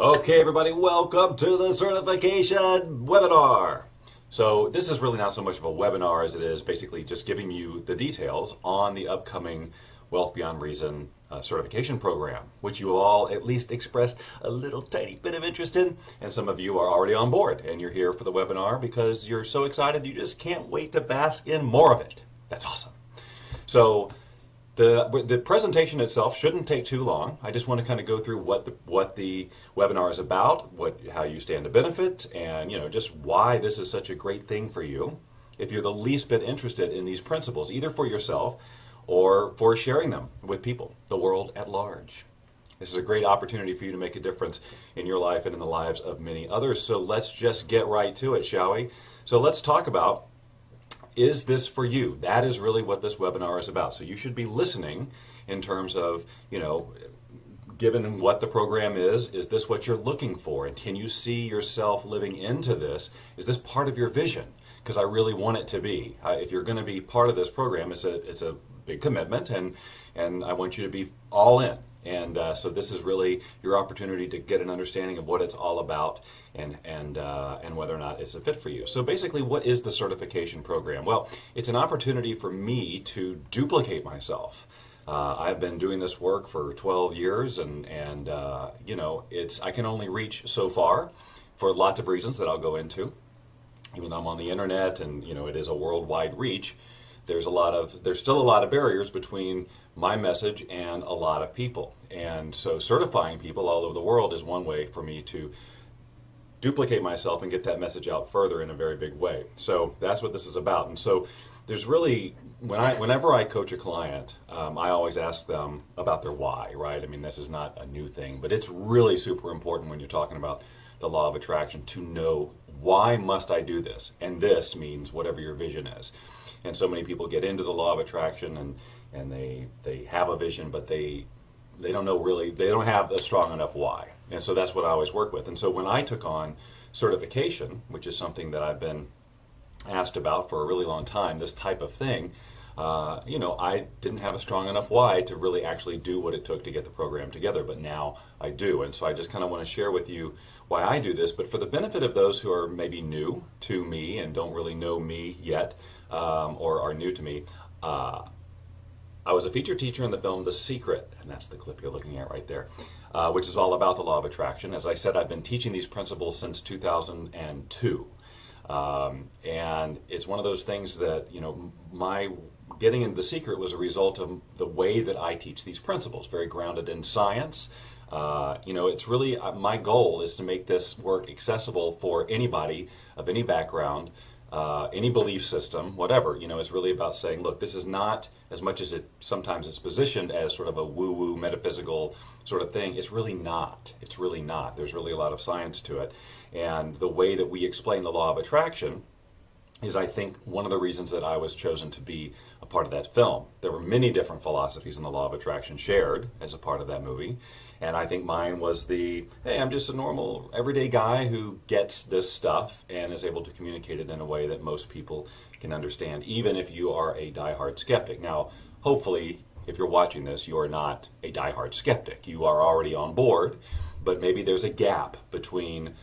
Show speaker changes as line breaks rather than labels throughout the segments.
Okay, everybody, welcome to the certification webinar. So this is really not so much of a webinar as it is basically just giving you the details on the upcoming Wealth Beyond Reason certification program, which you all at least expressed a little tiny bit of interest in, and some of you are already on board, and you're here for the webinar because you're so excited you just can't wait to bask in more of it. That's awesome. So the presentation itself shouldn't take too long. I just want to kind of go through what the webinar is about, how you stand to benefit, and just why this is such a great thing for you if you're the least bit interested in these principles, either for yourself or for sharing them with people, the world at large. This is a great opportunity for you to make a difference in your life and in the lives of many others. So let's just get right to it, shall we? So let's talk about, is this for you? That is really what this webinar is about. So you should be listening in terms of, given what the program is this what you're looking for? And can you see yourself living into this? Is this part of your vision? Because I really want it to be. If you're going to be part of this program, it's a big commitment, and I want you to be all in. And so this is really your opportunity to get an understanding of what it's all about and whether or not it's a fit for you. So basically, what is the certification program? Well, it's an opportunity for me to duplicate myself. I've been doing this work for 12 years, and I can only reach so far for lots of reasons that I'll go into. Even though I'm on the internet and it is a worldwide reach, there's still a lot of barriers between my message and a lot of people. And so certifying people all over the world is one way for me to duplicate myself and get that message out further in a very big way. So that's what this is about. And so there's really, whenever I coach a client, I always ask them about their why, right? I mean, this is not a new thing, but it's really super important when you're talking about the law of attraction to know, why must I do this? And this means whatever your vision is. And so many people get into the law of attraction and they have a vision, but they don't know really, they don't have a strong enough why. And so that's what I always work with. And so when I took on certification, which is something that I've been asked about for a really long time, this type of thing, I didn't have a strong enough why to really actually do what it took to get the program together, but now I do. And so I just kind of want to share with you why I do this, but for the benefit of those who are maybe new to me and don't really know me yet, or are new to me, I was a featured teacher in the film The Secret, and that's the clip you're looking at right there, which is all about the law of attraction. As I said, I've been teaching these principles since 2002. And it's one of those things that, my getting into The Secret was a result of the way that I teach these principles, very grounded in science. It's really, my goal is to make this work accessible for anybody of any background, any belief system, whatever. It's really about saying, look, this is not, as much as sometimes it's positioned as sort of a woo-woo metaphysical sort of thing, it's really not. It's really not. There's really a lot of science to it. And the way that we explain the law of attraction is, I think, one of the reasons that I was chosen to be a part of that film. There were many different philosophies in the law of attraction shared as a part of that movie. And I think mine was hey, I'm just a normal, everyday guy who gets this stuff and is able to communicate it in a way that most people can understand, even if you are a diehard skeptic. Now, hopefully, if you're watching this, you are not a diehard skeptic. You are already on board, but maybe there's a gap between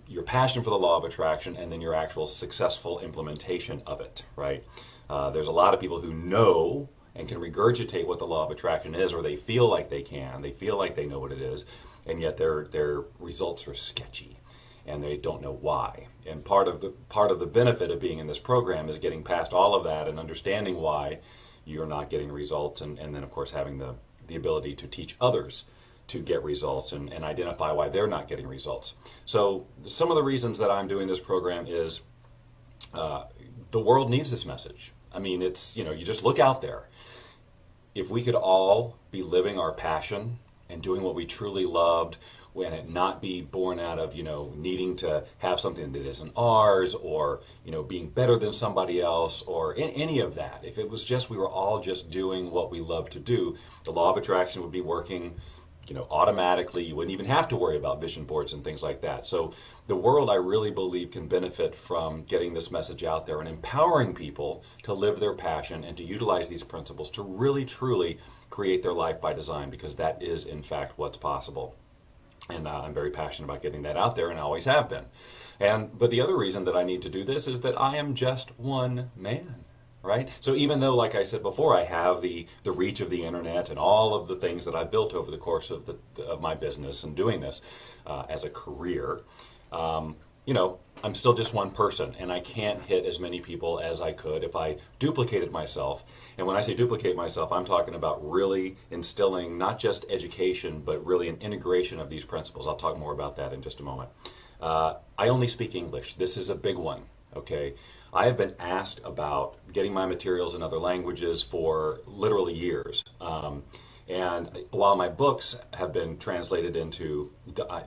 your passion for the law of attraction and then your actual successful implementation of it, right? There's a lot of people who know and can regurgitate what the law of attraction is, or they feel like they can, they feel like they know what it is, and yet their results are sketchy and they don't know why. And part of the benefit of being in this program is getting past all of that and understanding why you're not getting results, and then of course having the ability to teach others to get results and identify why they're not getting results. So some of the reasons that I'm doing this program is the world needs this message. I mean, it's, you just look out there. If we could all be living our passion and doing what we truly loved, and it not be born out of, needing to have something that isn't ours, or, being better than somebody else, or any of that. If it was just, we were all just doing what we love to do, the law of attraction would be working automatically. You wouldn't even have to worry about vision boards and things like that. So the world, I really believe, can benefit from getting this message out there and empowering people to live their passion and to utilize these principles to really, truly create their life by design, because that is, in fact, what's possible. And I'm very passionate about getting that out there, and I always have been. But the other reason that I need to do this is that I am just one man, right? So even though, like I said before, I have the reach of the internet and all of the things that I've built over the course of my business and doing this as a career, you know, I'm still just one person, and I can't hit as many people as I could if I duplicated myself. And when I say duplicate myself, I'm talking about really instilling not just education, but really an integration of these principles. I'll talk more about that in just a moment. I only speak English. This is a big one, okay? I have been asked about getting my materials in other languages for literally years. And while my books have been translated into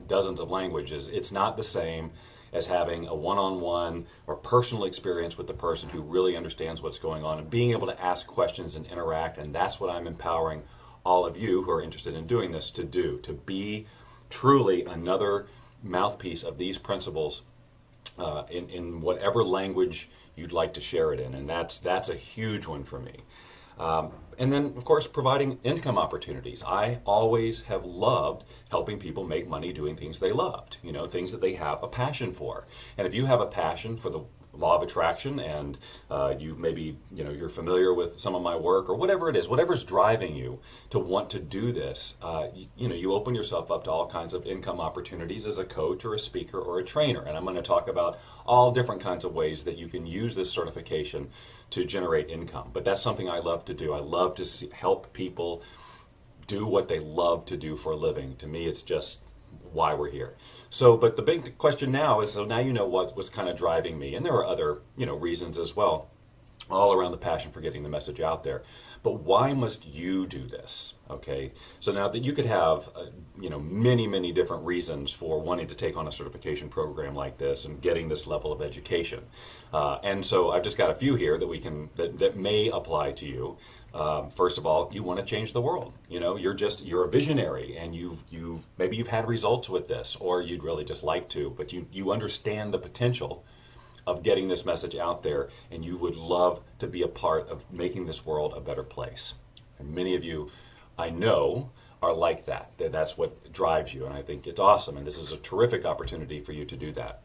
dozens of languages, it's not the same as having a one-on-one or personal experience with the person who really understands what's going on and being able to ask questions and interact. And that's what I'm empowering all of you who are interested in doing this to do, to be truly another mouthpiece of these principles in whatever language you'd like to share it in. And that's a huge one for me. And then, of course, providing income opportunities. I always have loved helping people make money doing things they loved, you know, things that they have a passion for. And if you have a passion for the law of attraction and you maybe, you know, you're familiar with some of my work or whatever it is, whatever's driving you to want to do this, you know, you open yourself up to all kinds of income opportunities as a coach or a speaker or a trainer. And I'm going to talk about all different kinds of ways that you can use this certification to generate income. But that's something I love to do. I love to help people do what they love to do for a living. To me, it's just why we're here. So, but the big question now is, so now you know what's kind of driving me, and there are other, you know, reasons as well, all around the passion for getting the message out there. But why must you do this? Okay, so now that you could have, you know, many different reasons for wanting to take on a certification program like this and getting this level of education. And so I've just got a few here that we can that may apply to you. First of all, you want to change the world. You know, you're a visionary, and maybe you've had results with this, or you'd really just like to, but you understand the potential of getting this message out there, and you would love to be a part of making this world a better place. And many of you, I know, are like that. That's what drives you, and I think it's awesome, and this is a terrific opportunity for you to do that.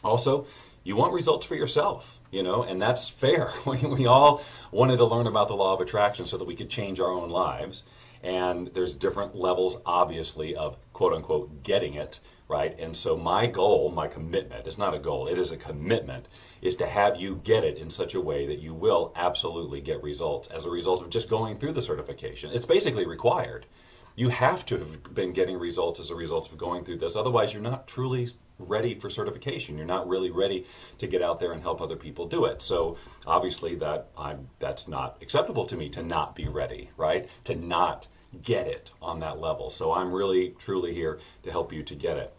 Also, you want results for yourself, you know, and that's fair. We all wanted to learn about the law of attraction so that we could change our own lives. And there's different levels, obviously, of quote-unquote getting it, right? And so my goal, my commitment, it's not a goal, it is a commitment, is to have you get it in such a way that you will absolutely get results as a result of just going through the certification. It's basically required. You have to have been getting results as a result of going through this. Otherwise, you're not truly ready for certification. You're not really ready to get out there and help other people do it. So obviously that's not acceptable to me to not be ready, right? To not get it on that level. So I'm really, truly here to help you to get it.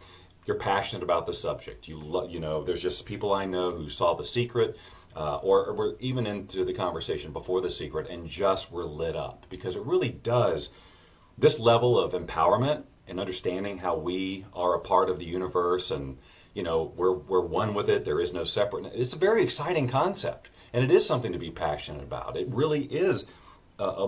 You're passionate about the subject. You know, there's just people I know who saw The Secret, or were even into the conversation before The Secret and just were lit up, because it really does, this level of empowerment and understanding how we are a part of the universe, and you know, we're one with it. There is no separate. It's a very exciting concept, and it is something to be passionate about. It really is a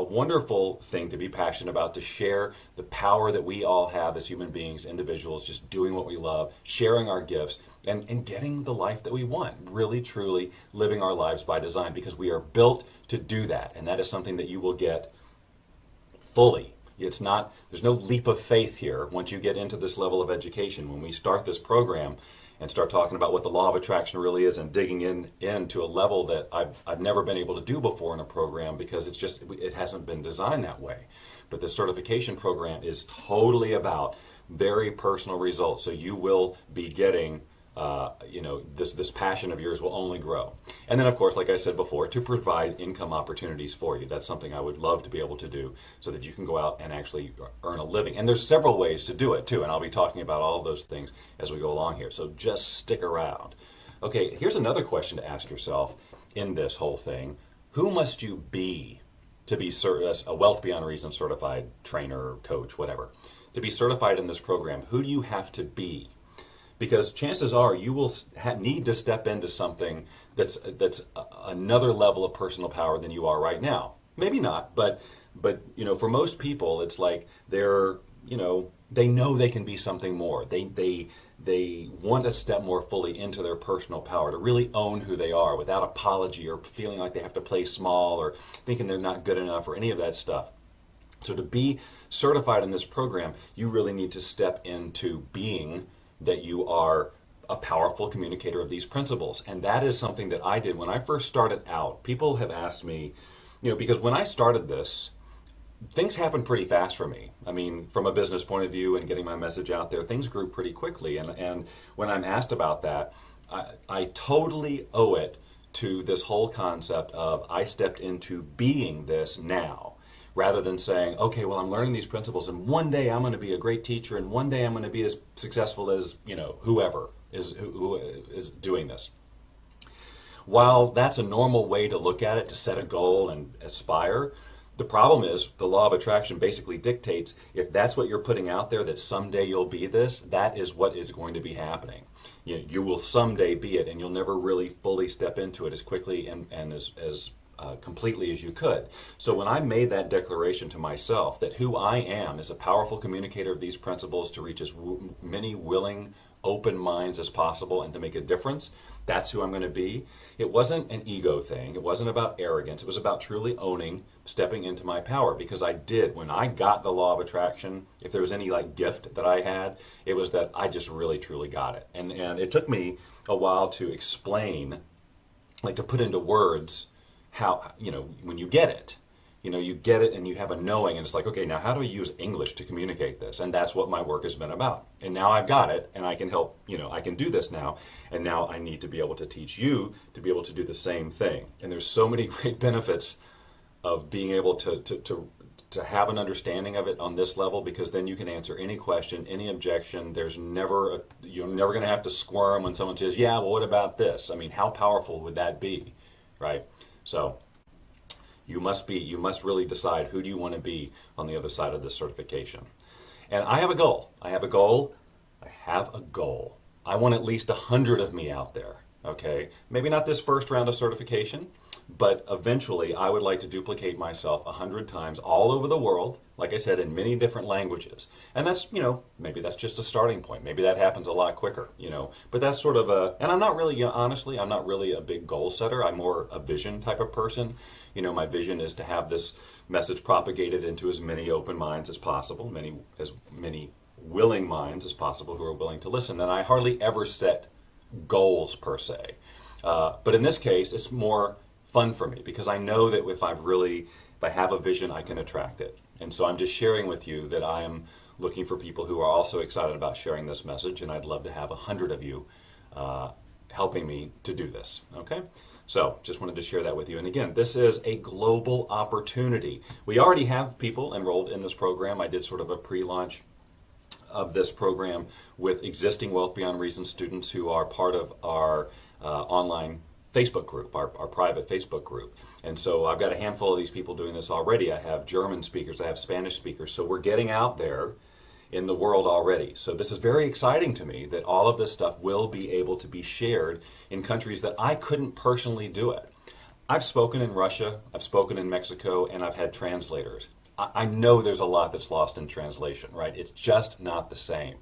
wonderful thing to be passionate about, to share the power that we all have as human beings, individuals, just doing what we love, sharing our gifts, and getting the life that we want, really, truly living our lives by design, because we are built to do that, and that is something that you will get fully. It's not, there's no leap of faith here once you get into this level of education. When we start this program and start talking about what the law of attraction really is and digging into a level that I've never been able to do before in a program, because it hasn't been designed that way. But the certification program is totally about very personal results. So you will be getting you know, this passion of yours will only grow. And then, of course, like I said before, to provide income opportunities for you. That's something I would love to be able to do, so that you can go out and actually earn a living. And there's several ways to do it, too, and I'll be talking about all of those things as we go along here. So just stick around. Okay, here's another question to ask yourself in this whole thing. Who must you be to be a Wealth Beyond Reason certified trainer, coach, whatever? To be certified in this program, who do you have to be? Because chances are you will need to step into something that's another level of personal power than you are right now. Maybe not, but you know, for most people, it's like they're they know they can be something more. They want to step more fully into their personal power, to really own who they are without apology or feeling like they have to play small or thinking they're not good enough or any of that stuff. So to be certified in this program, you really need to step into being that you are a powerful communicator of these principles. And that is something that I did when I first started out. People have asked me, because when I started this, things happened pretty fast for me. I mean, from a business point of view and getting my message out there, things grew pretty quickly. And when I'm asked about that, I totally owe it to this whole concept of I stepped into being this now, rather than saying, okay, well, I'm learning these principles and one day I'm going to be a great teacher and one day I'm going to be as successful as, whoever who is doing this. While that's a normal way to look at it, to set a goal and aspire, the problem is the law of attraction basically dictates if that's what you're putting out there, that someday you'll be this, that is what is going to be happening. You will someday be it, and you'll never really fully step into it as quickly and as completely as you could. So when I made that declaration to myself that who I am is a powerful communicator of these principles to reach as many willing, open minds as possible and to make a difference, that's who I'm going to be. It wasn't an ego thing. It wasn't about arrogance. It was about truly owning, stepping into my power, because I did. When I got the law of attraction, if there was any gift that I had, it was that I just really truly got it. And it took me a while to explain, to put into words how, when you get it, you get it and you have a knowing, and it's like, okay, now how do I use English to communicate this? And that's what my work has been about. And now I've got it, and I can help, I can do this now. And now I need to be able to teach you to be able to do the same thing. And there's so many great benefits of being able to have an understanding of it on this level, because then you can answer any question, any objection. You're never going to have to squirm when someone says, yeah, well, what about this? I mean, how powerful would that be, right? So you must really decide who do you want to be on the other side of this certification. And I have a goal. I have a goal. I want at least 100 of me out there, okay? Maybe not this first round of certification, but eventually I would like to duplicate myself 100 times all over the world, like I said, in many different languages. And that's, maybe that's just a starting point. Maybe that happens a lot quicker, but that's sort of and I'm not really, honestly, I'm not really a big goal setter. I'm more a vision type of person. My vision is to have this message propagated into as many open minds as possible, as many willing minds as possible who are willing to listen. And I hardly ever set goals per se. But in this case, it's more fun for me, because I know that if I have a vision, I can attract it. And so I'm just sharing with you that I am looking for people who are also excited about sharing this message, and I'd love to have 100 of you helping me to do this, okay? So just wanted to share that with you. And again, this is a global opportunity. We already have people enrolled in this program. I did sort of a pre-launch of this program with existing Wealth Beyond Reason students who are part of our online Facebook group, our private Facebook group. And so I've got a handful of these people doing this already. I have German speakers, I have Spanish speakers. So we're getting out there in the world already. So this is very exciting to me that all of this stuff will be able to be shared in countries that I couldn't personally do it. I've spoken in Russia, I've spoken in Mexico, and I've had translators. I know there's a lot that's lost in translation, right? It's just not the same.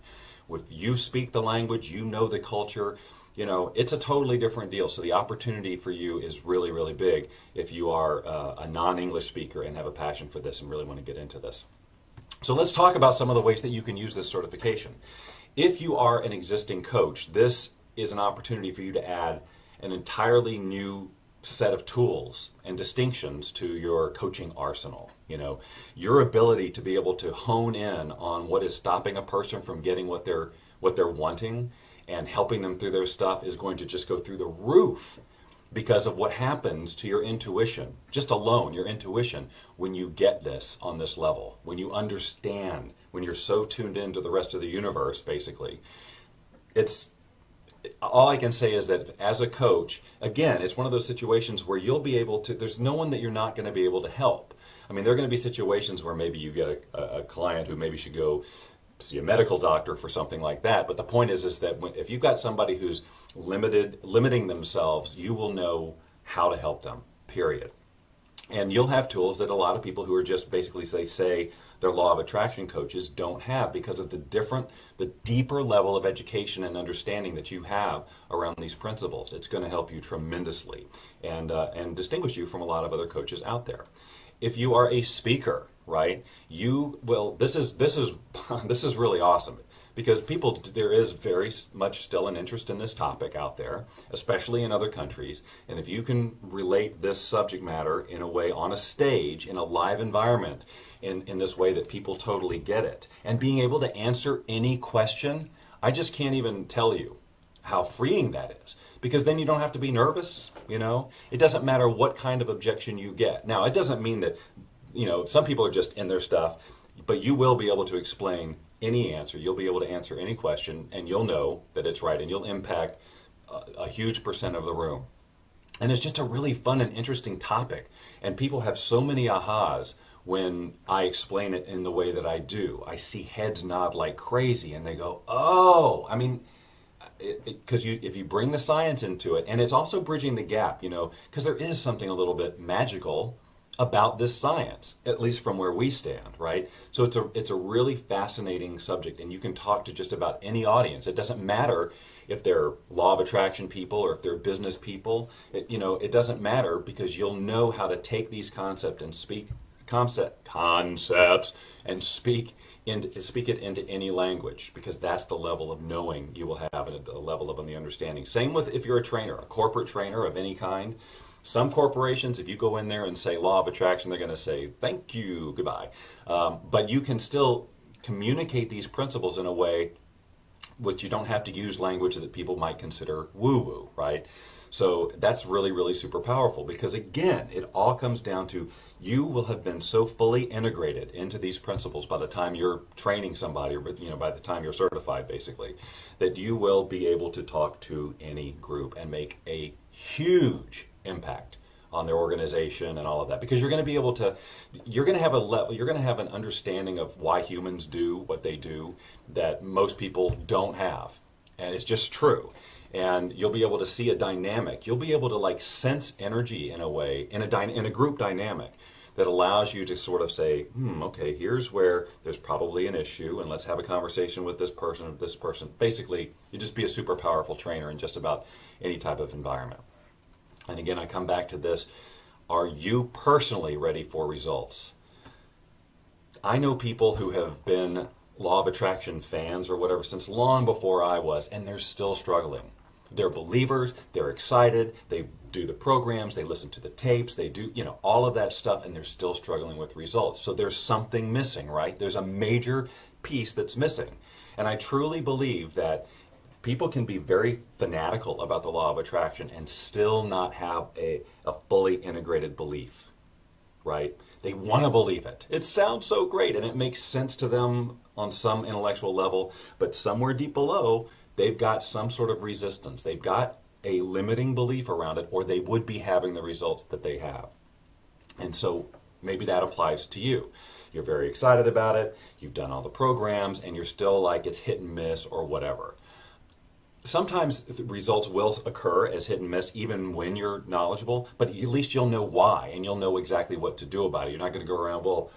If you speak the language, you know the culture, it's a totally different deal. So the opportunity for you is really, really big if you are a non-English speaker and have a passion for this and really want to get into this. So let's talk about some of the ways that you can use this certification. If you are an existing coach, this is an opportunity for you to add an entirely new set of tools and distinctions to your coaching arsenal. Your ability to be able to hone in on what is stopping a person from getting what they're wanting and helping them through their stuff is going to just go through the roof because of what happens to your intuition, just alone, your intuition, when you get this on this level, when you understand, when you're so tuned into the rest of the universe, basically. All I can say is that as a coach, again, it's one of those situations where you'll be able to, there's no one that you're not going to be able to help. I mean, there are going to be situations where maybe you get a client who maybe should go see a medical doctor for something like that. But the point is that if you've got somebody who's limiting themselves, you will know how to help them, period. And you'll have tools that a lot of people who are just basically, say they're law of attraction coaches don't have, because of the deeper level of education and understanding that you have around these principles. It's going to help you tremendously and distinguish you from a lot of other coaches out there. If you are a speaker, right, you will, this is this is really awesome, because there is very much still an interest in this topic out there, especially in other countries. And if you can relate this subject matter in a way, on a stage, in a live environment, in this way that people totally get it, and being able to answer any question, I just can't even tell you how freeing that is, because then you don't have to be nervous. It doesn't matter what kind of objection you get. Now, it doesn't mean that, some people are just in their stuff, but you will be able to explain any answer. You'll be able to answer any question, and you'll know that it's right, and you'll impact a huge percent of the room. And it's just a really fun and interesting topic, and people have so many ahas when I explain it in the way that I do. I see heads nod like crazy, and they go, oh, I mean, because if you bring the science into it, and it's also bridging the gap, because there is something a little bit magical about this science, at least from where we stand, right? So it's a really fascinating subject, and you can talk to just about any audience. It doesn't matter if they're law of attraction people or if they're business people. It doesn't matter, because you'll know how to take these concepts and speak it into any language, because that's the level of knowing you will have, and a level of understanding. Same with if you're a trainer, a corporate trainer of any kind. Some corporations, if you go in there and say law of attraction, they're going to say, thank you, goodbye. But you can still communicate these principles in a way which you don't have to use language that people might consider woo-woo, right? So that's really, really super powerful, because again, it all comes down to, you will have been so fully integrated into these principles by the time you're training somebody, or by the time you're certified, basically, that you will be able to talk to any group and make a huge impact on their organization and all of that, because you're going to be able to, you're going to have an understanding of why humans do what they do that most people don't have, and it's just true. And you'll be able to see a dynamic. You'll be able to sense energy in a way, in a group dynamic, that allows you to sort of say, okay, here's where there's probably an issue, and let's have a conversation with this person or this person. Basically, you just be a super powerful trainer in just about any type of environment. And again, I come back to this: are you personally ready for results? I know people who have been law of attraction fans or whatever since long before I was, and they're still struggling. They're believers, they're excited, they do the programs, they listen to the tapes, they do, all of that stuff, and they're still struggling with results. So there's something missing, right? There's a major piece that's missing. And I truly believe that people can be very fanatical about the law of attraction and still not have a fully integrated belief, right? They want to believe it. It sounds so great, and it makes sense to them on some intellectual level, but somewhere deep below, they've got some sort of resistance. They've got a limiting belief around it, or they would be having the results that they have. And so maybe that applies to you. You're very excited about it, you've done all the programs, and you're still like, it's hit and miss or whatever. Sometimes the results will occur as hit and miss even when you're knowledgeable, but at least you'll know why, and you'll know exactly what to do about it. You're not going to go around, well,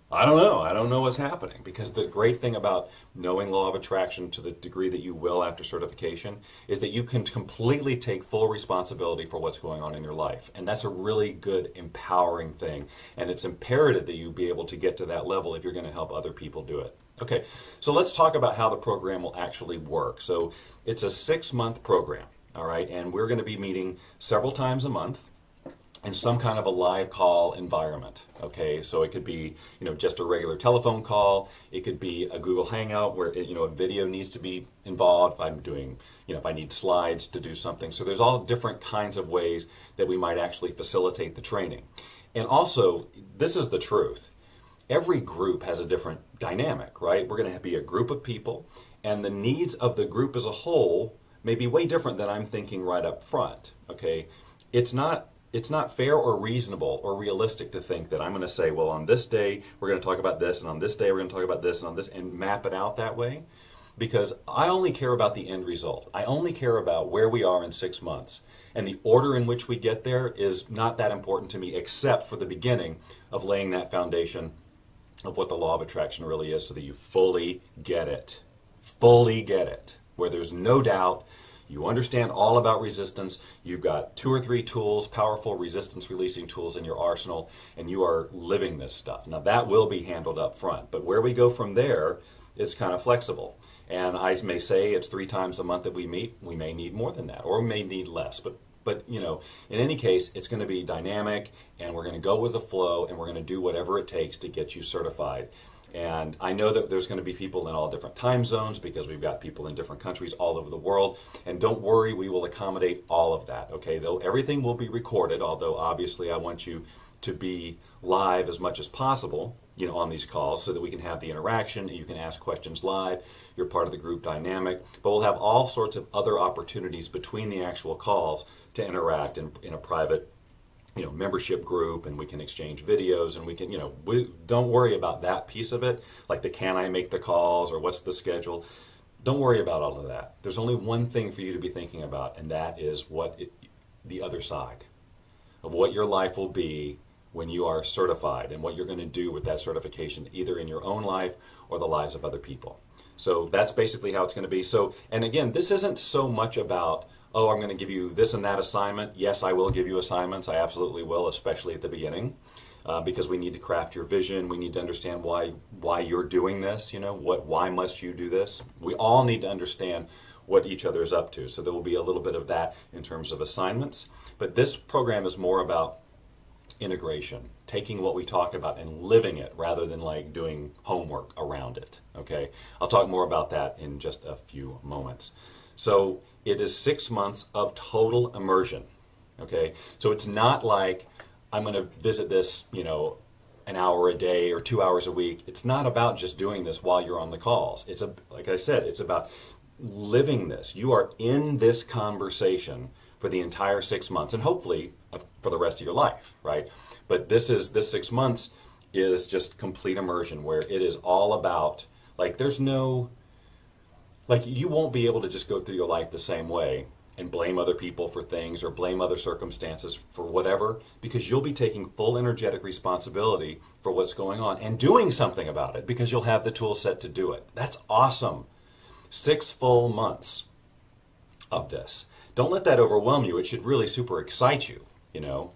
I don't know what's happening. Because the great thing about knowing law of attraction to the degree that you will after certification is that you can completely take full responsibility for what's going on in your life. And that's a really good, empowering thing. And it's imperative that you be able to get to that level if you're going to help other people do it. Okay, so let's talk about how the program will actually work. So it's a 6-month program, all right? And we're going to be meeting several times a month in some kind of a live call environment, okay? So it could be, just a regular telephone call. It could be a Google Hangout where, a video needs to be involved. If I'm doing, if I need slides to do something. So there's all different kinds of ways that we might actually facilitate the training. And also, this is the truth. Every group has a different dynamic, right? We're going to be a group of people, and the needs of the group as a whole may be way different than I'm thinking right up front, okay? It's not fair or reasonable or realistic to think that I'm going to say, well, on this day we're going to talk about this, and on this day we're going to talk about this, and on this, and map it out that way. because I only care about the end result. I only care about where we are in 6 months. And the order in which we get there is not that important to me, except for the beginning of laying that foundation of what the law of attraction really is, so that you fully get it. Fully get it. Where there's no doubt, you understand all about resistance, you've got 2 or 3 tools, powerful resistance releasing tools in your arsenal, and you are living this stuff. Now that will be handled up front, but where we go from there, it's kind of flexible. And I may say it's 3 times a month that we meet. We may need more than that, or we may need less. But you know, in any case, it's going to be dynamic, and we're going to go with the flow, and we're going to do whatever it takes to get you certified. And I know that there's going to be people in all different time zones, because we've got people in different countries all over the world. And don't worry, we will accommodate all of that. Okay, though everything will be recorded, although obviously I want you to be live as much as possible, you know, on these calls, so that we can have the interaction. You can ask questions live. You're part of the group dynamic. But we'll have all sorts of other opportunities between the actual calls to interact in a private, you know, membership group, and we can exchange videos, and we can, you know, we don't worry about that piece of it, like the can I make the calls or what's the schedule. Don't worry about all of that. There's only one thing for you to be thinking about, and that is the other side of what your life will be when you are certified, and what you're going to do with that certification, either in your own life or the lives of other people. So that's basically how it's going to be. So, and again, this isn't so much about, oh, I'm going to give you this and that assignment. Yes, I will give you assignments. I absolutely will, especially at the beginning, because we need to craft your vision. We need to understand why you're doing this. You know, why must you do this? We all need to understand what each other is up to. So there will be a little bit of that in terms of assignments. But this program is more about integration, taking what we talk about and living it, rather than like doing homework around it. Okay, I'll talk more about that in just a few moments. So it is 6 months of total immersion. Okay, so it's not like I'm going to visit this, you know, an hour a day or 2 hours a week. It's not about just doing this while you're on the calls. It's like I said, it's about living this. You are in this conversation for the entire 6 months, and hopefully for the rest of your life, right? But this 6 months is just complete immersion, where it is all about, like, there's no, like, you won't be able to just go through your life the same way and blame other people for things, or blame other circumstances for whatever, because you'll be taking full energetic responsibility for what's going on and doing something about it, because you'll have the tool set to do it. That's awesome. 6 full months of this. Don't let that overwhelm you. It should really super excite you, you know.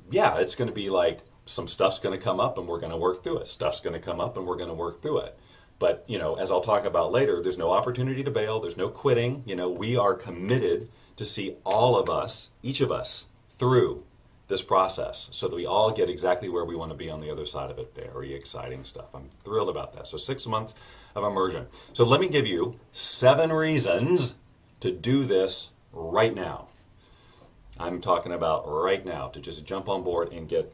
Yeah, it's going to be like, some stuff's going to come up and we're going to work through it. Stuff's going to come up and we're going to work through it. But, you know, as I'll talk about later, there's no opportunity to bail. There's no quitting. You know, we are committed to see all of us, each of us, through this process, so that we all get exactly where we want to be on the other side of it. Very exciting stuff. I'm thrilled about that. So 6 months of immersion. So let me give you 7 reasons to do this right now. I'm talking about right now, to just jump on board and get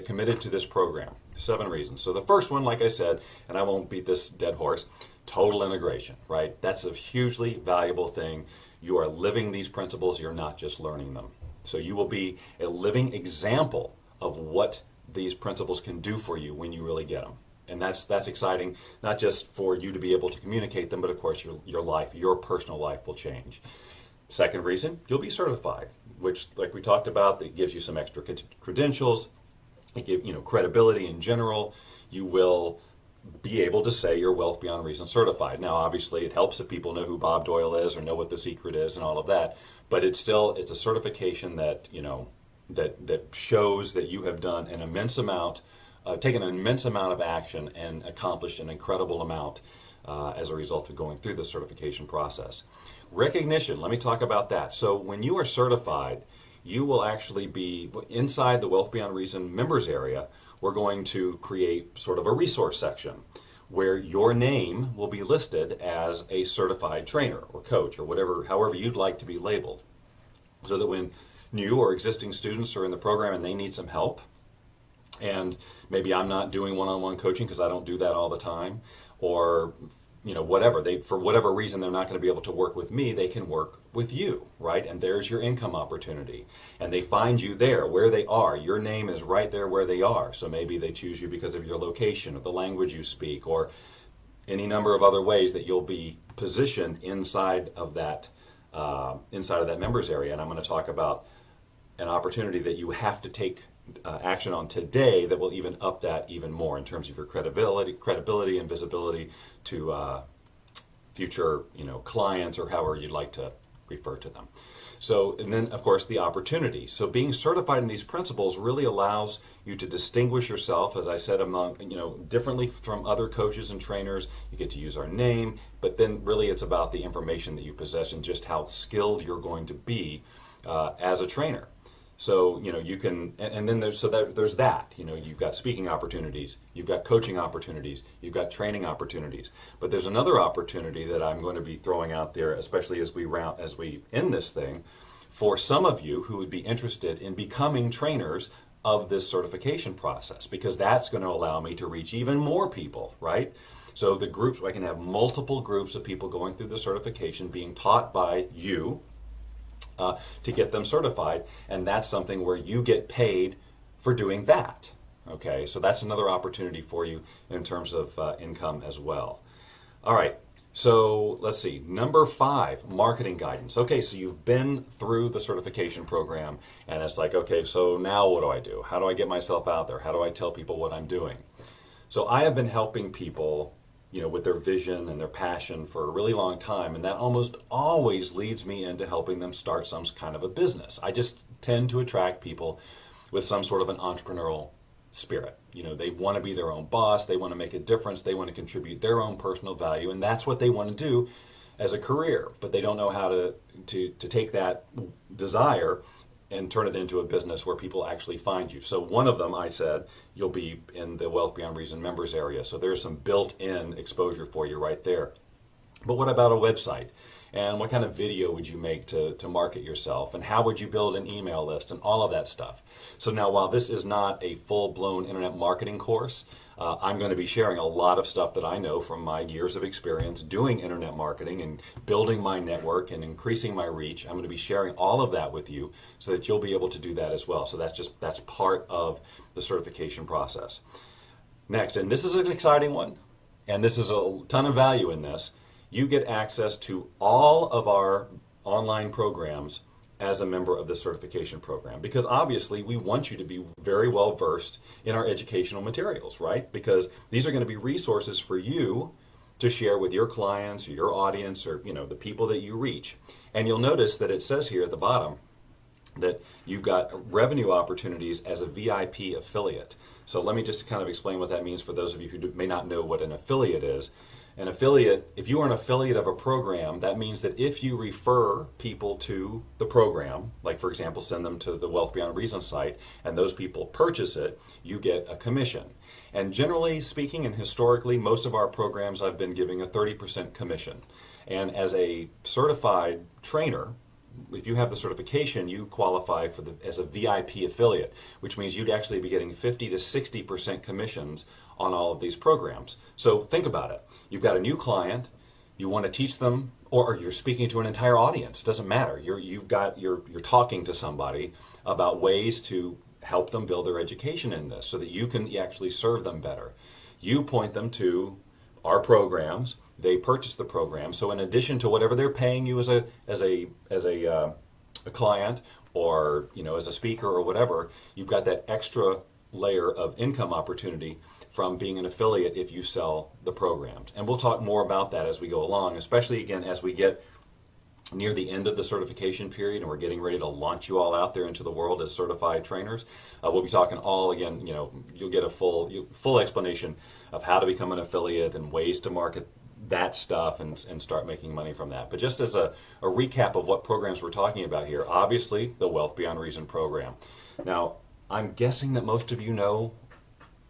committed to this program. 7 reasons. So the first one, like I said, and I won't beat this dead horse, total integration, right? That's a hugely valuable thing. You are living these principles, you're not just learning them. So you will be a living example of what these principles can do for you when you really get them. And that's exciting, not just for you to be able to communicate them, but of course your life, your personal life will change. Second reason, you'll be certified, which, like we talked about, it gives you some extra credentials. It gives, you know, credibility in general. You will be able to say you're Wealth Beyond Reason certified. Now, obviously, it helps if people know who Bob Doyle is or know what the secret is and all of that. But it's a certification that, you know, that shows that you have done an immense amount, taken an immense amount of action and accomplished an incredible amount as a result of going through the certification process. Recognition, let me talk about that. So when you are certified, you will actually be inside the Wealth Beyond Reason members area. We're going to create sort of a resource section where your name will be listed as a certified trainer or coach or whatever, however you'd like to be labeled, so that when new or existing students are in the program and they need some help, and maybe I'm not doing one-on-one coaching because I don't do that all the time, or you know, whatever, for whatever reason they're not going to be able to work with me, they can work with you, right? And there's your income opportunity. And they find you there where they are. Your name is right there where they are. So maybe they choose you because of your location or the language you speak, or any number of other ways that you'll be positioned inside of that members area. And I'm going to talk about an opportunity that you have to take action on today that will even up that even more in terms of your credibility and visibility to future clients, or however you'd like to refer to them. So, and then of course the opportunity. So being certified in these principles really allows you to distinguish yourself, as I said, among, differently from other coaches and trainers. You get to use our name, but then really it's about the information that you possess and just how skilled you're going to be as a trainer. So, you can, and then there's that, you've got speaking opportunities, you've got coaching opportunities, you've got training opportunities. But there's another opportunity that I'm going to be throwing out there, especially as we end this thing, for some of you who would be interested in becoming trainers of this certification process, because that's going to allow me to reach even more people, right? So the groups, I can have multiple groups of people going through the certification, being taught by you, to get them certified, and that's something where you get paid for doing that. Okay, so that's another opportunity for you in terms of income as well. All right, so let's see, number 5, marketing guidance. Okay, so you've been through the certification program, and it's like, okay, so now what do I do? How do I get myself out there? How do I tell people what I'm doing? So I have been helping people with their vision and their passion for a really long time, and that almost always leads me into helping them start some kind of a business. I just tend to attract people with some sort of an entrepreneurial spirit. They want to be their own boss, they want to make a difference, they want to contribute their own personal value, and that's what they want to do as a career, but they don't know how to take that desire and turn it into a business where people actually find you. So one of them, I said, you'll be in the Wealth Beyond Reason members area. So there's some built-in exposure for you right there. But what about a website? And what kind of video would you make to market yourself? And how would you build an email list and all of that stuff? So now, while this is not a full-blown internet marketing course, I'm going to be sharing a lot of stuff that I know from my years of experience doing internet marketing and building my network and increasing my reach. I'm going to be sharing all of that with you so that you'll be able to do that as well. So that's part of the certification process. Next, and this is an exciting one, and this is a ton of value in this, you get access to all of our online programs as a member of the certification program, because obviously we want you to be very well versed in our educational materials, right? Because these are going to be resources for you to share with your clients or your audience, or the people that you reach. And you'll notice that it says here at the bottom that you've got revenue opportunities as a VIP affiliate. So let me just kind of explain what that means for those of you who may not know what an affiliate is. An affiliate, if you are an affiliate of a program, that means that if you refer people to the program, like for example, send them to the Wealth Beyond Reason site, and those people purchase it, you get a commission. And generally speaking, and historically, most of our programs I've been giving a 30% commission. And as a certified trainer, if you have the certification, you qualify for as a VIP affiliate, which means you'd actually be getting 50 to 60% commissions on all of these programs. So think about it. You've got a new client, you want to teach them, or you're speaking to an entire audience. It doesn't matter. You're talking to somebody about ways to help them build their education in this so that you can actually serve them better. You point them to our programs. They purchase the program. So in addition to whatever they're paying you as a client, or as a speaker or whatever, you've got that extra layer of income opportunity from being an affiliate if you sell the programs. And we'll talk more about that as we go along, especially again as we get near the end of the certification period and we're getting ready to launch you all out there into the world as certified trainers. We'll be talking all again, you'll get a full explanation of how to become an affiliate and ways to market that stuff and start making money from that. But just as a recap of what programs we're talking about here, obviously the Wealth Beyond Reason program. Now, I'm guessing that most of you know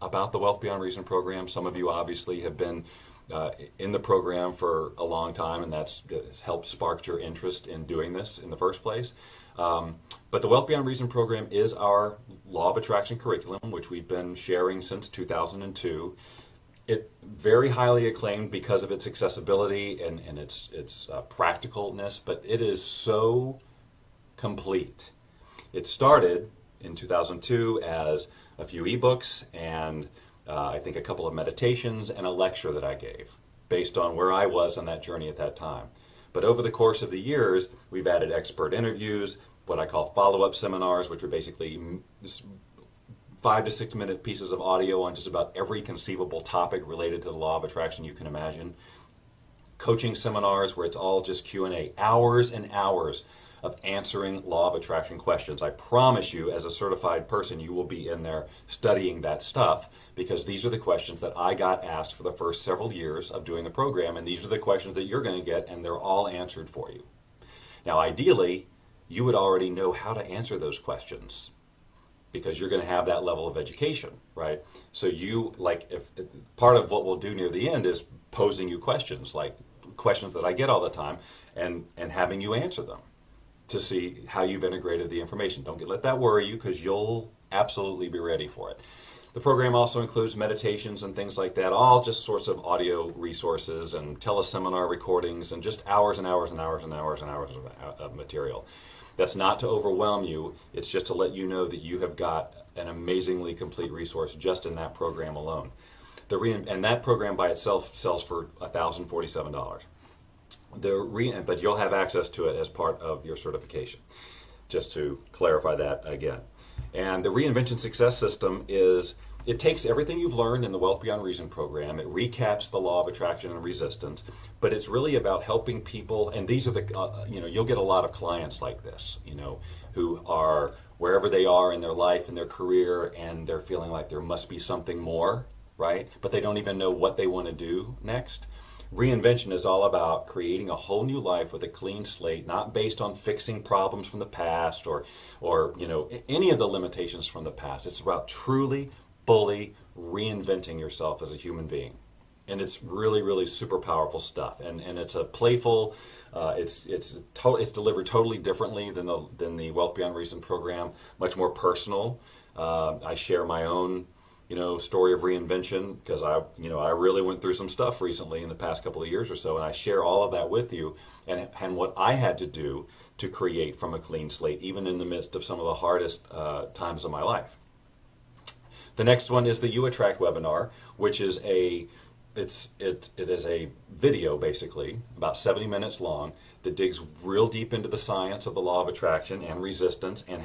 about the Wealth Beyond Reason program. Some of you obviously have been in the program for a long time, and that's helped spark your interest in doing this in the first place. But the Wealth Beyond Reason program is our Law of Attraction curriculum, which we've been sharing since 2002. It very highly acclaimed because of its accessibility and its practicalness, but it is so complete. It started in 2002 as a few ebooks and I think a couple of meditations and a lecture that I gave. based on where I was on that journey at that time. But over the course of the years, we've added expert interviews, what I call follow-up seminars, which are basically 5 to 6 minute pieces of audio on just about every conceivable topic related to the law of attraction you can imagine. Coaching seminars where it's all just Q&A, hours and hours of answering law of attraction questions. I promise you, as a certified person, you will be in there studying that stuff, because these are the questions that I got asked for the first several years of doing the program, and these are the questions that you're going to get, and they're all answered for you. Now, ideally, you would already know how to answer those questions, because you're going to have that level of education, right? So you, like, if part of what we'll do near the end is posing you questions, like questions that I get all the time, and having you answer them to see how you've integrated the information. Don't let that worry you, because you'll absolutely be ready for it. The program also includes meditations and things like that, all just sorts of audio resources and teleseminar recordings and just hours and hours and hours and hours and hours of material. That's not to overwhelm you, it's just to let you know that you have got an amazingly complete resource just in that program alone. And that program by itself sells for $1,047. But you'll have access to it as part of your certification, just to clarify that again. And the Reinvention Success System it takes everything you've learned in the Wealth Beyond Reason program, it recaps the law of attraction and resistance, but it's really about helping people, and these are the, you'll get a lot of clients like this, who are wherever they are in their life, in their career, and they're feeling like there must be something more, right? But they don't even know what they want to do next. Reinvention is all about creating a whole new life with a clean slate, not based on fixing problems from the past or any of the limitations from the past. It's about truly, fully reinventing yourself as a human being. And it's really, really super powerful stuff. And it's a playful, it's delivered totally differently than the Wealth Beyond Reason program, much more personal. I share my own story of reinvention, because I really went through some stuff recently in the past couple of years or so, and I share all of that with you, and what I had to do to create from a clean slate, even in the midst of some of the hardest times of my life. The next one is the You Attract webinar, which is it is a video, basically about 70 minutes long, that digs real deep into the science of the law of attraction and resistance, and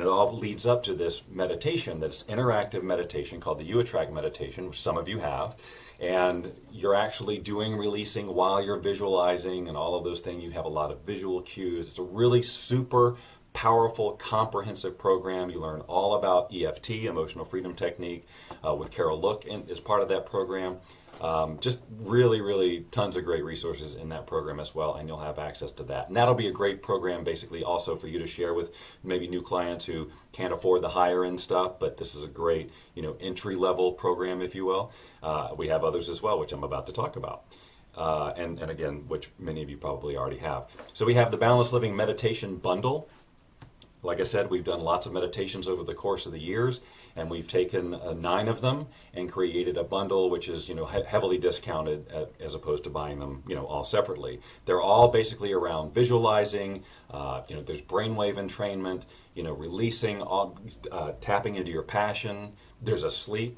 it all leads up to this meditation, this interactive meditation called the You Attract meditation, which some of you have, and you're actually doing releasing while you're visualizing and all of those things. You have a lot of visual cues. It's a really super powerful, comprehensive program. You learn all about EFT, Emotional Freedom Technique, with Carol Look as part of that program. Just really, really tons of great resources in that program as well, and you'll have access to that. And that'll be a great program basically also for you to share with maybe new clients who can't afford the higher end stuff, but this is a great entry level program, if you will. We have others as well, which I'm about to talk about. And again, which many of you probably already have. So we have the Balanced Living Meditation Bundle. Like I said, we've done lots of meditations over the course of the years, and we've taken 9 of them and created a bundle which is heavily discounted as opposed to buying them all separately. They're all basically around visualizing. There's brainwave entrainment, releasing, tapping into your passion. There's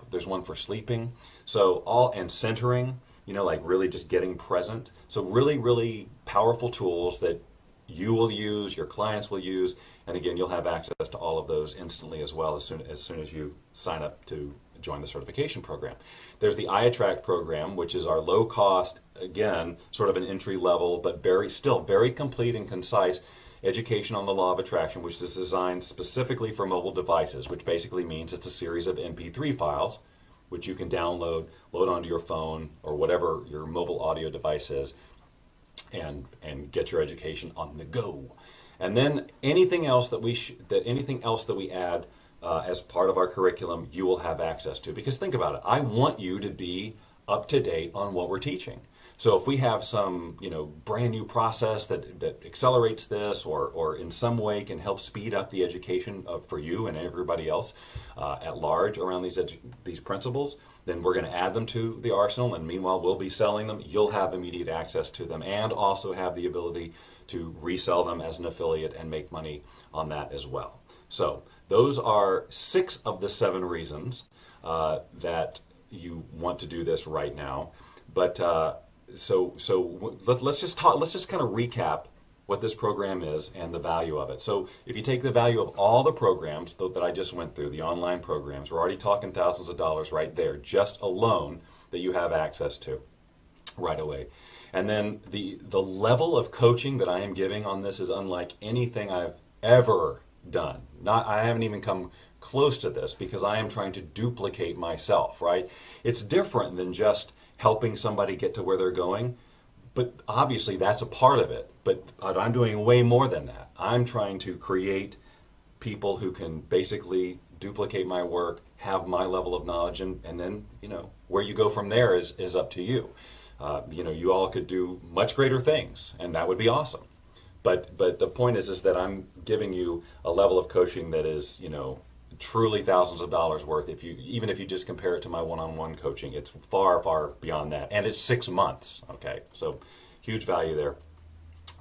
there's one for sleeping. So and centering, like really just getting present. So really, really powerful tools that you will use, your clients will use, and again, you'll have access to all of those instantly as well as soon as you sign up to join the certification program. There's the I Attract program, which is our low cost, again, sort of an entry level, but still very complete and concise education on the law of attraction, which is designed specifically for mobile devices, which basically means it's a series of MP3 files, which you can load onto your phone or whatever your mobile audio device is, and get your education on the go. And then anything else that we add as part of our curriculum, you will have access to. Because think about it, I want you to be up to date on what we're teaching. So if we have some brand new process that accelerates this, or in some way can help speed up the education for you and everybody else at large around these principles, then we're going to add them to the arsenal, and meanwhile we'll be selling them. You'll have immediate access to them and also have the ability to resell them as an affiliate and make money on that as well. So those are 6 of the 7 reasons that you want to do this right now. But let's just talk. Let's just kind of recap what this program is and the value of it. So if you take the value of all the programs that I just went through, the online programs, we're already talking thousands of dollars right there, just alone that you have access to right away. And then the level of coaching that I am giving on this is unlike anything I've ever done. I haven't even come close to this because I am trying to duplicate myself, right? It's different than just helping somebody get to where they're going, but obviously that's a part of it. But I'm doing way more than that. I'm trying to create people who can basically duplicate my work, have my level of knowledge, and then, where you go from there is up to you. You all could do much greater things, and that would be awesome. But the point is that I'm giving you a level of coaching that is, truly thousands of dollars worth. Even if you just compare it to my one-on-one coaching, it's far, far beyond that. And it's 6 months, okay? So huge value there.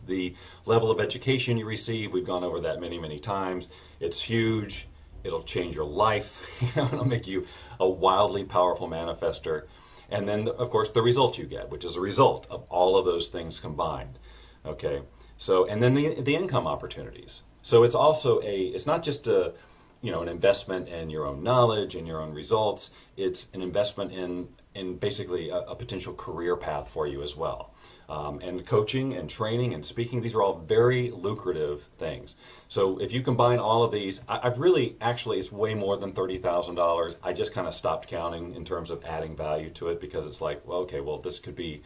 The level of education you receive, we've gone over that many, many times. It's huge. It'll change your life. It'll make you a wildly powerful manifester. And then, of course, the results you get, which is a result of all of those things combined, okay? So, and then the income opportunities. So it's also it's not just an investment in your own knowledge and your own results. It's an investment in basically a potential career path for you as well. And coaching and training and speaking, these are all very lucrative things. So if you combine all of these, actually, it's way more than $30,000. I just kind of stopped counting in terms of adding value to it because it's like, well, okay, well, it could be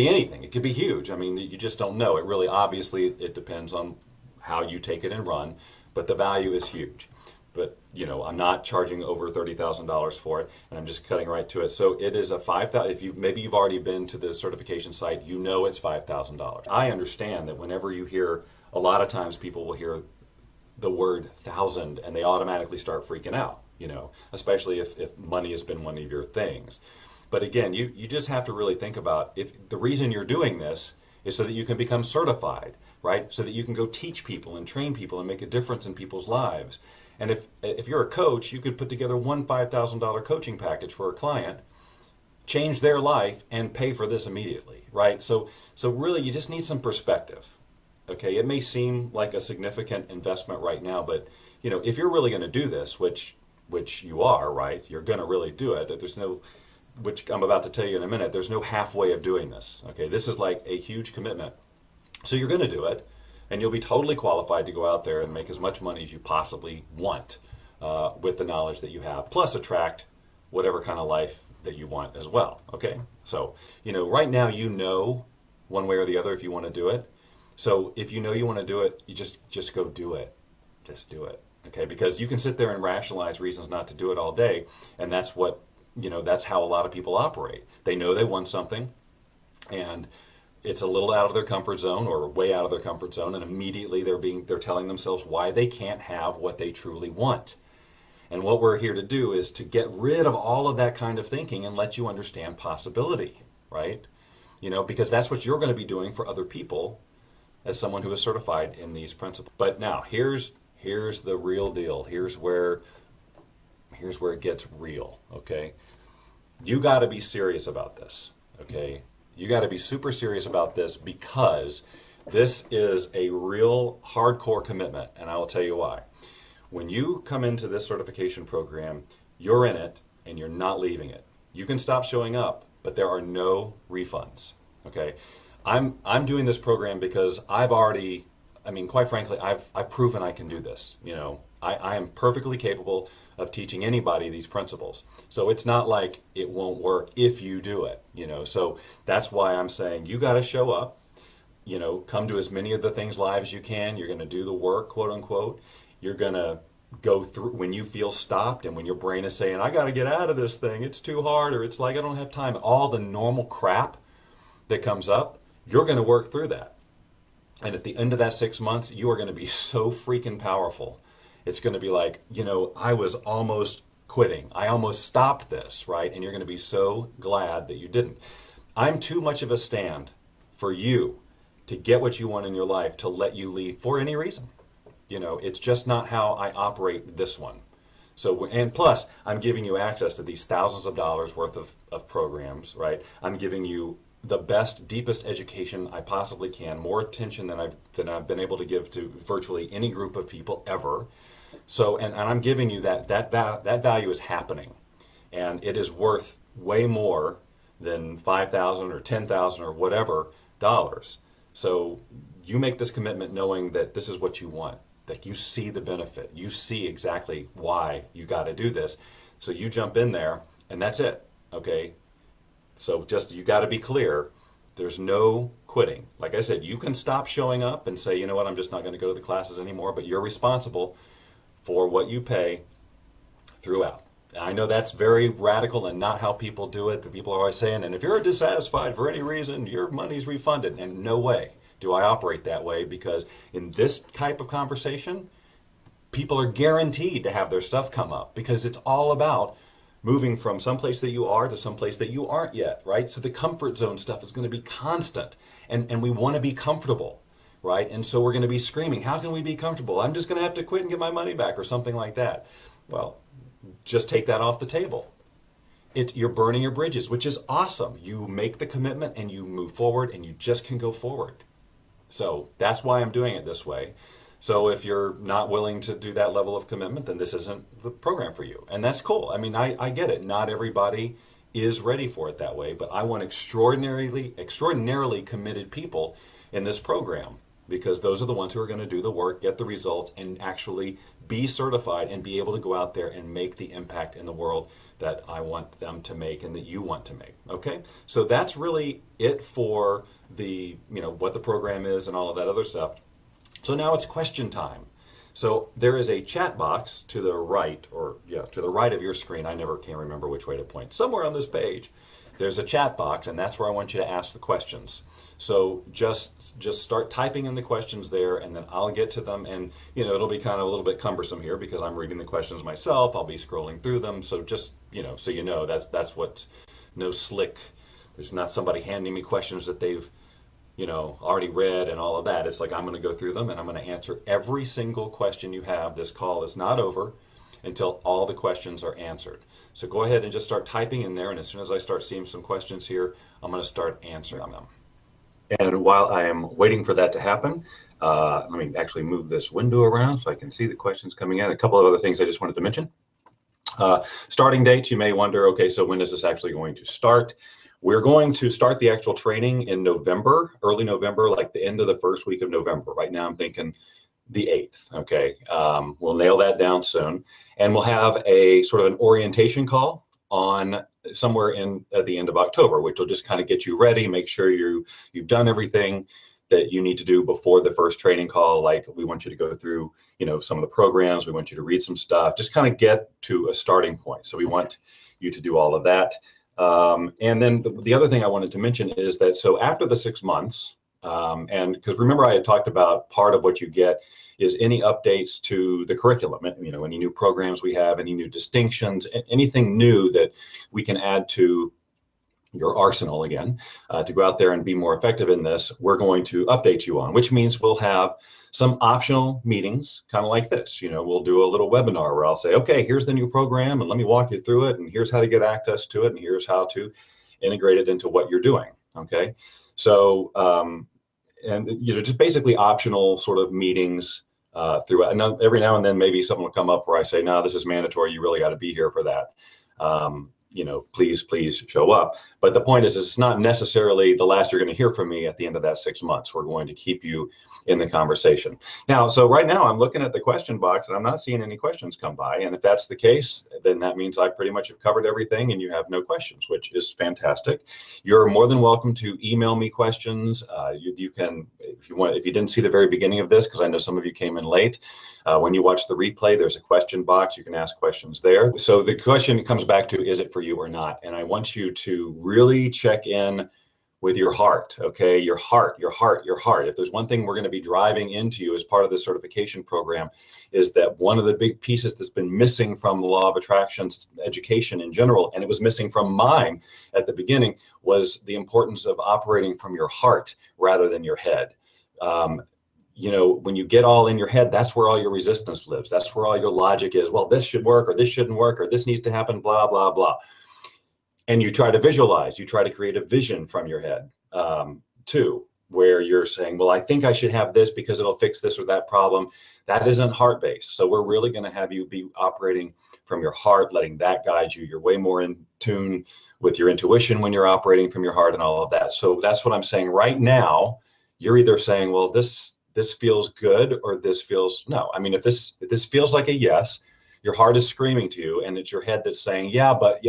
anything. It could be huge. I mean, you just don't know. Obviously, it depends on how you take it and run, but the value is huge. But, I'm not charging over $30,000 for it, and I'm just cutting right to it. So it is a $5,000, maybe you've already been to the certification site, it's $5,000. I understand that whenever you hear, a lot of times people will hear the word thousand and they automatically start freaking out, especially if money has been one of your things. But again, you just have to really think about if the reason you're doing this is so that you can become certified, right? So that you can go teach people and train people and make a difference in people's lives. And if you're a coach, you could put together one $5,000 coaching package for a client, change their life, and pay for this immediately, right? So really, you just need some perspective, okay? It may seem like a significant investment right now, but if you're really going to do this, which you are, right? You're going to really do it. Which I'm about to tell you in a minute. There's no halfway of doing this, okay? This is like a huge commitment. So you're going to do it. And you'll be totally qualified to go out there and make as much money as you possibly want with the knowledge that you have, plus attract whatever kind of life that you want as well, okay? So, right now one way or the other if you want to do it. So if you want to do it, you just go do it. Just do it, okay? Because you can sit there and rationalize reasons not to do it all day, and that's that's how a lot of people operate. They know they want something, and it's a little out of their comfort zone or way out of their comfort zone, and immediately they're telling themselves why they can't have what they truly want. And what we're here to do is to get rid of all of that kind of thinking and let you understand possibility, right? Because that's what you're going to be doing for other people as someone who is certified in these principles. But now here's the real deal. Here's where it gets real, okay? You got to be serious about this, okay? You got to be super serious about this because this is a real hardcore commitment, and I will tell you why. When you come into this certification program, you're in it and you're not leaving it. You can stop showing up, but there are no refunds, okay? I'm doing this program because quite frankly, I've proven I can do this. I am perfectly capable of teaching anybody these principles. So it's not like it won't work if you do it, So that's why I'm saying you got to show up, come to as many of the things live as you can. You're going to do the work, quote unquote. You're going to go through when you feel stopped and when your brain is saying, I got to get out of this thing. It's too hard, or it's like I don't have time. All the normal crap that comes up, you're going to work through that. And at the end of that 6 months, you are going to be so freaking powerful. It's going to be like, I was almost quitting. I almost stopped this, right? And you're going to be so glad that you didn't. I'm too much of a stand for you to get what you want in your life to let you leave for any reason. It's just not how I operate this one. So, and plus, I'm giving you access to these thousands of dollars worth of programs, right? I'm giving you the best, deepest education I possibly can, more attention than I've been able to give to virtually any group of people ever. So, and I'm giving you that value is happening, and it is worth way more than 5,000 or 10,000 or whatever dollars. So you make this commitment knowing that this is what you want, that you see the benefit, you see exactly why you got to do this. So you jump in there, and that's it. Okay. So just, you got to be clear. There's no quitting. Like I said, you can stop showing up and say, you know what, I'm just not going to go to the classes anymore, but you're responsible for what you pay throughout. I know that's very radical and not how people do it. The people are always saying, and if you're dissatisfied for any reason, your money's refunded. And no way do I operate that way, because in this type of conversation, people are guaranteed to have their stuff come up, because it's all about moving from someplace that you are to someplace that you aren't yet, right? So the comfort zone stuff is going to be constant, and we want to be comfortable, right? And so we're going to be screaming, how can we be comfortable? I'm just going to have to quit and get my money back or something like that. Well, just take that off the table. You're burning your bridges, which is awesome. You make the commitment and you move forward, and you just can go forward. So that's why I'm doing it this way. So if you're not willing to do that level of commitment, then this isn't the program for you. And that's cool. I mean, I get it. Not everybody is ready for it that way, but I want extraordinarily committed people in this program, because those are the ones who are going to do the work, get the results, and actually be certified and be able to go out there and make the impact in the world that I want them to make and that you want to make. Okay? So that's really it for the, what the program is and all of that other stuff. So now it's question time. So there is a chat box to the right, to the right of your screen. I never can remember which way to point. Somewhere on this page, there's a chat box, and that's where I want you to ask the questions. So just start typing in the questions there, and then I'll get to them. And it'll be kind of a little bit cumbersome here because I'm reading the questions myself. I'll be scrolling through them. So just so that's what no slick. There's not somebody handing me questions that they've already read and all of that. It's like I'm going to go through them, and I'm going to answer every single question you have. This call is not over until all the questions are answered. So go ahead and just start typing in there, and as soon as I start seeing some questions here, I'm going to start answering them. And while I am waiting for that to happen, let me actually move this window around so I can see the questions coming in. A couple of other things I just wanted to mention. Starting dates, you may wonder, okay, so when is this actually going to start? We're going to start the actual training in November, early November, like the end of the first week of November. Right now I'm thinking the 8th, okay? We'll nail that down soon. And we'll have a sort of an orientation call on somewhere at the end of October, which will just kind of get you ready, make sure you've done everything that you need to do before the first training call. Like, we want you to go through, some of the programs. We want you to read some stuff, just kind of get to a starting point. So we want you to do all of that. And then the other thing I wanted to mention is that, so after the 6 months, and because remember I had talked about part of what you get is any updates to the curriculum, any new programs we have, any new distinctions, anything new that we can add to your arsenal again, to go out there and be more effective in this, we're going to update you on, which means we'll have some optional meetings, kind of like this. We'll do a little webinar where I'll say, okay, here's the new program, and let me walk you through it, and here's how to get access to it, and here's how to integrate it into what you're doing, okay? So, and just basically optional sort of meetings throughout. And every now and then maybe something will come up where I say, no, this is mandatory, you really got to be here for that. Please show up. But the point is it's not necessarily the last you're going to hear from me at the end of that 6 months. We're going to keep you in the conversation. Now, so right now I'm looking at the question box and I'm not seeing any questions come by. And if that's the case, then that means I pretty much have covered everything and you have no questions, which is fantastic. You're more than welcome to email me questions. You can, if you didn't see the very beginning of this, because I know some of you came in late, when you watch the replay, there's a question box. You can ask questions there. So the question comes back to, is it for you or not? And I want you to really check in with your heart, okay? Your heart. If there's one thing we're going to be driving into you as part of this certification program, is that one of the big pieces that's been missing from the law of attraction education in general, and it was missing from mine at the beginning, was the importance of operating from your heart rather than your head. when you get all in your head, that's where all your resistance lives. That's where all your logic is. Well, this should work, or this shouldn't work, or this needs to happen, blah, blah, blah. And you try to visualize, you try to create a vision from your head, too, where you're saying, well, I think I should have this because it'll fix this or that problem. That isn't heart-based. So we're really going to have you be operating from your heart, letting that guide you. You're way more in tune with your intuition when you're operating from your heart and all of that. So that's what I'm saying right now. You're either saying, well, this feels good, or this feels no. I mean, if this feels like a yes, your heart is screaming to you, and it's your head that's saying, yeah, but.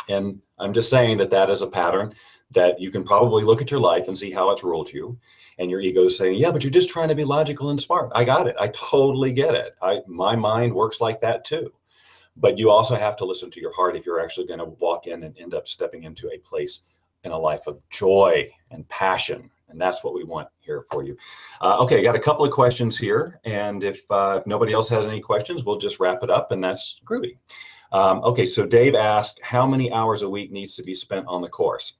And I'm just saying that is a pattern that you can probably look at your life and see how it's ruled you. And your ego is saying, yeah, but you're just trying to be logical and smart. I got it. I totally get it. My mind works like that too. But you also have to listen to your heart if you're actually going to walk in and end up stepping into a place in a life of joy and passion. And that's what we want here for you. Okay, I got a couple of questions here. And if nobody else has any questions, we'll just wrap it up, and that's groovy. Okay, so Dave asked, how many hours a week needs to be spent on the course?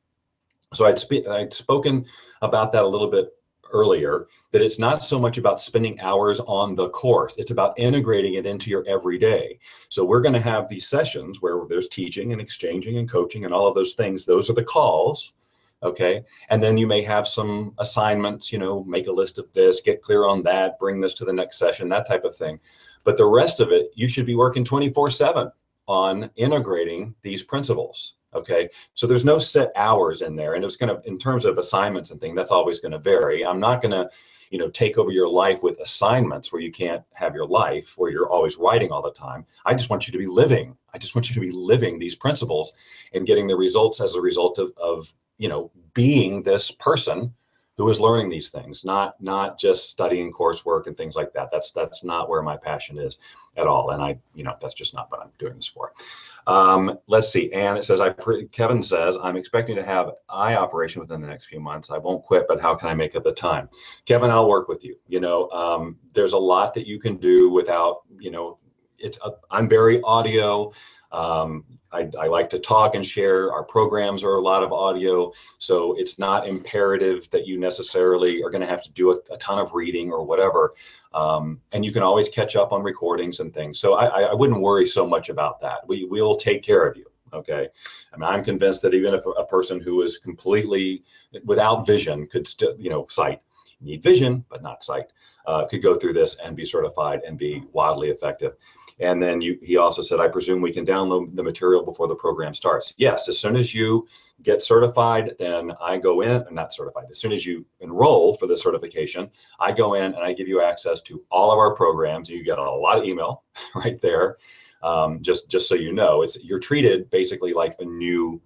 So I'd spoken about that a little bit earlier, that it's not so much about spending hours on the course. It's about integrating it into your everyday. So we're going to have these sessions where there's teaching and exchanging and coaching and all of those things. Those are the calls. Okay. And then you may have some assignments, make a list of this, get clear on that, bring this to the next session, that type of thing. But the rest of it, you should be working 24/7 on integrating these principles. Okay. So there's no set hours in there, and it's going to, in terms of assignments and things, that's always going to vary. I'm not going to, take over your life with assignments where you can't have your life, where you're always writing all the time. I just want you to be living. I just want you to be living these principles and getting the results as a result of being this person who is learning these things, not just studying coursework and things like that. That's not where my passion is at all. And that's just not what I'm doing this for. Let's see. And it says, Kevin says, I'm expecting to have eye operation within the next few months. I won't quit, but how can I make up the time? Kevin, I'll work with you. There's a lot that you can do without, I'm very audio. I like to talk and share. Our programs are a lot of audio, so it's not imperative that you necessarily are going to have to do a ton of reading or whatever. And you can always catch up on recordings and things. So I wouldn't worry so much about that. We'll take care of you. Okay. I mean, I'm convinced that even if a person who is completely without vision could still, sight, need vision, but not sight, could go through this and be certified and be wildly effective. And then he also said, I presume we can download the material before the program starts. Yes, as soon as you get certified, then I go in, not certified, as soon as you enroll for the certification, I go in and I give you access to all of our programs. You get a lot of email right there. Just so you know, you're treated basically like a new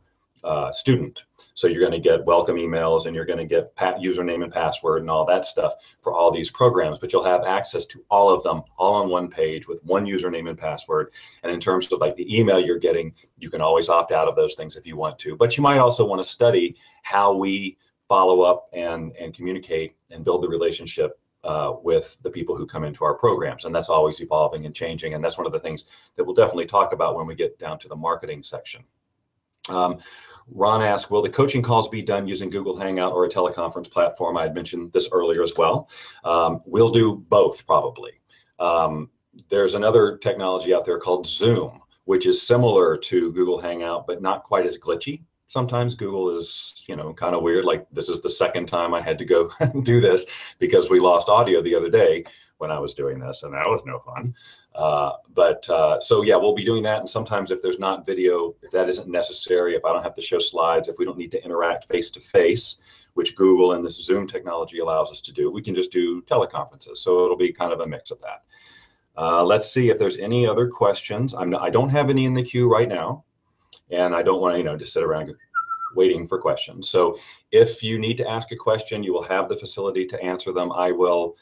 student. So you're going to get welcome emails, and you're going to get username and password and all that stuff for all these programs, but you'll have access to all of them all on one page with one username and password. And in terms of like the email you're getting, you can always opt out of those things if you want to, but you might also want to study how we follow up and communicate and build the relationship with the people who come into our programs. And that's always evolving and changing. And that's one of the things that we'll definitely talk about when we get down to the marketing section. Ron asked, will the coaching calls be done using Google Hangout or a teleconference platform? I had mentioned this earlier as well. We'll do both probably. There's another technology out there called Zoom, which is similar to Google Hangout, but not quite as glitchy. Sometimes Google is, kind of weird. Like this is the second time I had to go do this because we lost audio the other day when I was doing this, and that was no fun. So yeah, we'll be doing that. And sometimes if there's not video, if that isn't necessary, if I don't have to show slides, if we don't need to interact face to face, which Google and this Zoom technology allows us to do, we can just do teleconferences. So it'll be kind of a mix of that. Let's see if there's any other questions. I don't have any in the queue right now, and I don't want to, just sit around waiting for questions. So if you need to ask a question, you will have the facility to answer them. I will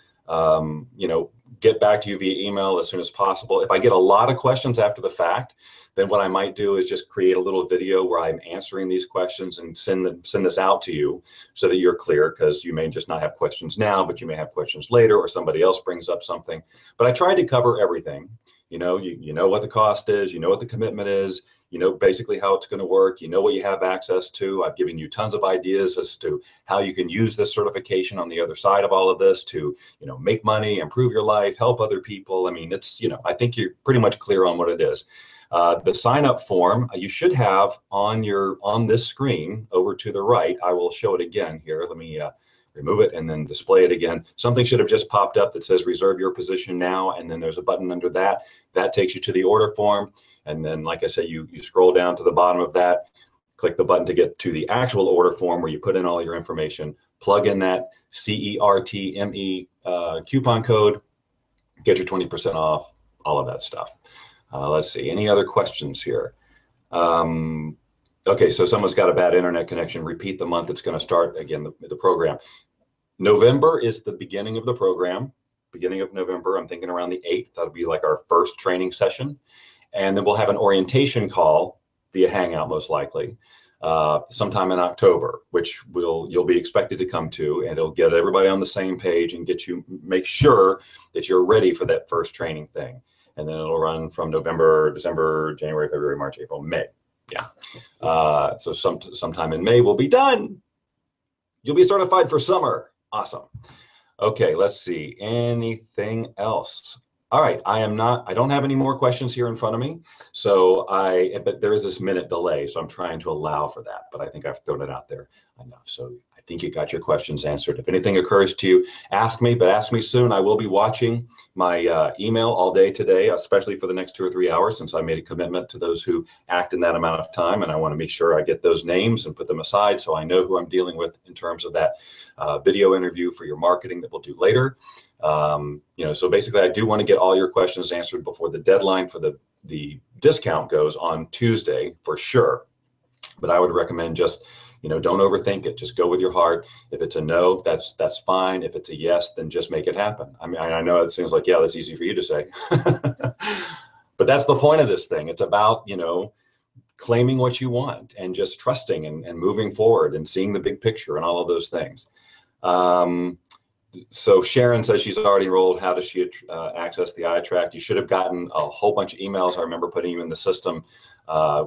get back to you via email as soon as possible. If I get a lot of questions after the fact, then what I might do is just create a little video where I'm answering these questions and send this out to you so that you're clear, because you may just not have questions now, but you may have questions later, or somebody else brings up something. But I tried to cover everything. You know what the cost is, you know what the commitment is, You know basically how it's going to work. You know what you have access to. I've given you tons of ideas as to how you can use this certification on the other side of all of this to, you know, make money, improve your life, help other people. I mean, it's, you know, I think you're pretty much clear on what it is. The sign up form you should have on this screen over to the right. I will show it again here. Let me remove it and then display it again. Something should have just popped up that says reserve your position now, and then there's a button under that. That takes you to the order form. And then, like I said, you scroll down to the bottom of that, click the button to get to the actual order form where you put in all your information, plug in that CERTME coupon code, get your 20% off, all of that stuff. Let's see, any other questions here? Okay, so someone's got a bad internet connection. Repeat the month it's going to start again, the program. November is the beginning of the program, beginning of November. I'm thinking around the 8th. That'll be like our first training session. And then we'll have an orientation call via Hangout, most likely, sometime in October, which you'll be expected to come to, and it'll get everybody on the same page and make sure that you're ready for that first training thing. And then it'll run from November, December, January, February, March, April, May. Yeah. So sometime in May we'll be done. You'll be certified for summer. Awesome. Okay, let's see. Anything else? All right, I don't have any more questions here in front of me. So but there is this minute delay, so I'm trying to allow for that, but I think I've thrown it out there enough. So I think you got your questions answered. If anything occurs to you, ask me, but ask me soon. I will be watching my email all day today, especially for the next 2 or 3 hours, since I made a commitment to those who act in that amount of time. And I want to make sure I get those names and put them aside so I know who I'm dealing with in terms of that video interview for your marketing that we'll do later. You know, so basically I do want to get all your questions answered before the deadline for the discount goes on Tuesday for sure. But I would recommend just, you know, don't overthink it. Just go with your heart. If it's a no, that's fine. If it's a yes, then just make it happen. I mean, I know it seems like, yeah, that's easy for you to say, but that's the point of this thing. It's about, you know, claiming what you want and just trusting and moving forward and seeing the big picture and all of those things. So Sharon says she's already enrolled. How does she access the iTrack? You should have gotten a whole bunch of emails. I remember putting you in the system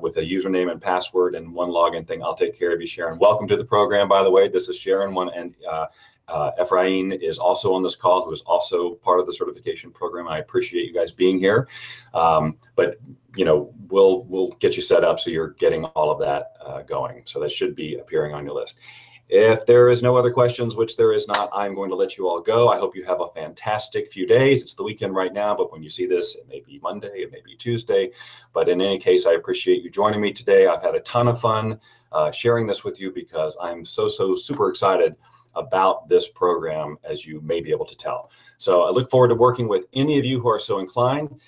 with a username and password and one login thing. I'll take care of you, Sharon. Welcome to the program, by the way. This is Sharon, and Ephraim is also on this call, who is also part of the certification program. I appreciate you guys being here. But you know, we'll get you set up so you're getting all of that going. So that should be appearing on your list. If there is no other questions, which there is not, I'm going to let you all go. I hope you have a fantastic few days. It's the weekend right now, but when you see this, it may be Monday, it may be Tuesday. But in any case, I appreciate you joining me today. I've had a ton of fun sharing this with you because I'm so super excited about this program, as you may be able to tell. So I look forward to working with any of you who are so inclined.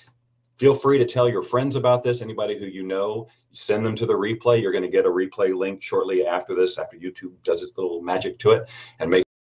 Feel free to tell your friends about this, anybody who you know, send them to the replay. You're going to get a replay link shortly after this, after YouTube does its little magic to it, and make